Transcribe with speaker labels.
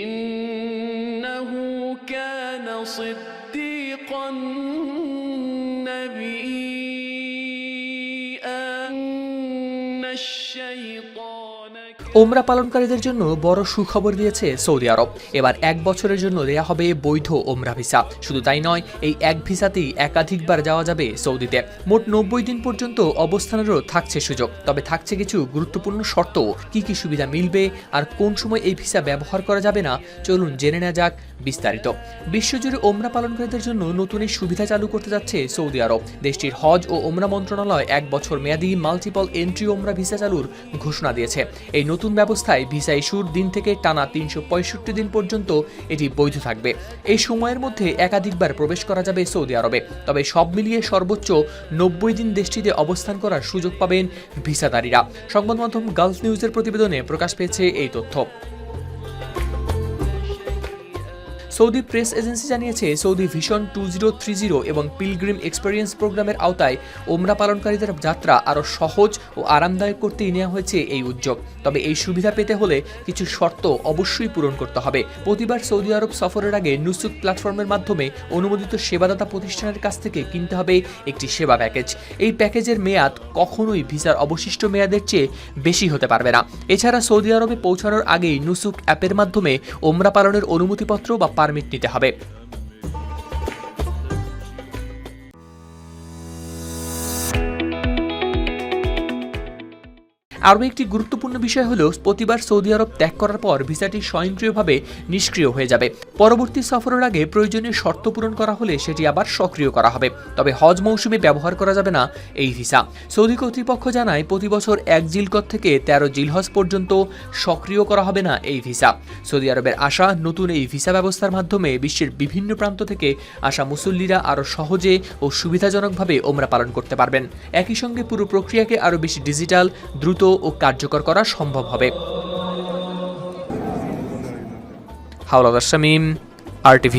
Speaker 1: ইন্নাহু কানা সিদ্দীকান নাবিয়্যা
Speaker 2: ওমরা পালনকারীদের জন্য বড় সুখবর দিয়েছে সৌদি আরব। এবার 1 বছরের জন্য দেয়া হবে বৈধ ওমরা ভিসা। শুধু তাই নয়, এই এক ভিসাতেই একাধিকবার যাওয়া যাবে সৌদিতে। মোট 90 দিন পর্যন্ত অবস্থানেরও থাকছে সুযোগ। তবে থাকছে কিছু গুরুত্বপূর্ণ শর্ত। কি কি সুবিধা মিলবে আর কোন সময় এই ভিসা ব্যবহার করা যাবে না, চলুন জেনে নেওয়া যাক বিস্তারিত। বিশ্বজুড়ে ওমরা পালনকারীদের জন্য নতুন এই সুবিধা চালু করতে যাচ্ছে সৌদি আরব। দেশটির হজ ও ওমরা মন্ত্রণালয় 1 বছর মেয়াদী মাল্টিপল এন্ট্রি ওমরা ভিসা চালুর ঘোষণা দিয়েছে। এই নতুন ব্যবস্থায় ভিসা ইস্যুর দিন থেকে টানা 365 দিন পর্যন্ত এটি বৈধ থাকবে। এই সময়ের মধ্যে একাধিকবার প্রবেশ করা যাবে সৌদি আরবে। তবে সব মিলিয়ে সর্বোচ্চ 90 দিন দেশটিতে অবস্থান করার সুযোগ পাবেন ভিসাধারীরা। সংবাদ মাধ্যম গালফ নিউজের প্রতিবেদনে প্রকাশ পেয়েছে এই তথ্য। সৌদি প্রেস এজেন্সি জানিয়েছে, সৌদি ভিশন 2030 এবং পিলগ্রিম এক্সপেরিয়েন্স প্রোগ্রামের আওতায় ওমরা পালনকারীদের যাত্রা আরও সহজ ও আরামদায়ক করতেই নেওয়া হয়েছে এই উদ্যোগ। তবে এই সুবিধা পেতে হলে কিছু শর্ত অবশ্যই পূরণ করতে হবে। প্রতিবার সৌদি আরব সফরের আগে নুসুক প্ল্যাটফর্মের মাধ্যমে অনুমোদিত সেবাদাতা প্রতিষ্ঠানের কাছ থেকে কিনতে হবে একটি সেবা প্যাকেজ। এই প্যাকেজের মেয়াদ কখনোই ভিসার অবশিষ্ট মেয়াদের চেয়ে বেশি হতে পারবে না। এছাড়া সৌদি আরবে পৌঁছানোর আগেই নুসুক অ্যাপের মাধ্যমে ওমরা পালনের অনুমতিপত্র বা পারমিট নিতে হবে। আরও একটি গুরুত্বপূর্ণ বিষয় হল, প্রতিবার সৌদি আরব ত্যাগ করার পর ভিসাটি স্বয়ংক্রিয়ভাবে নিষ্ক্রিয় হয়ে যাবে। পরবর্তী সফরের আগে প্রয়োজনীয় শর্ত পূরণ করা হলে সেটি আবার সক্রিয় করা হবে। তবে হজ মৌসুমে ব্যবহার করা যাবে না এই ভিসা। সৌদি কর্তৃপক্ষ জানায়, প্রতি বছর 1 জিলকদ থেকে 13 জিলহজ পর্যন্ত সক্রিয় করা হবে না এই ভিসা। সৌদি আরবের আসা নতুন এই ভিসা ব্যবস্থার মাধ্যমে বিশ্বের বিভিন্ন প্রান্ত থেকে আসা মুসল্লিরা আরও সহজে ও সুবিধাজনকভাবে ওমরা পালন করতে পারবেন। একই সঙ্গে পুরো প্রক্রিয়াকে আরও বেশি ডিজিটাল, দ্রুত ও কার্যকর করা সম্ভব হবে। হাওলাদার শামীম, RTV।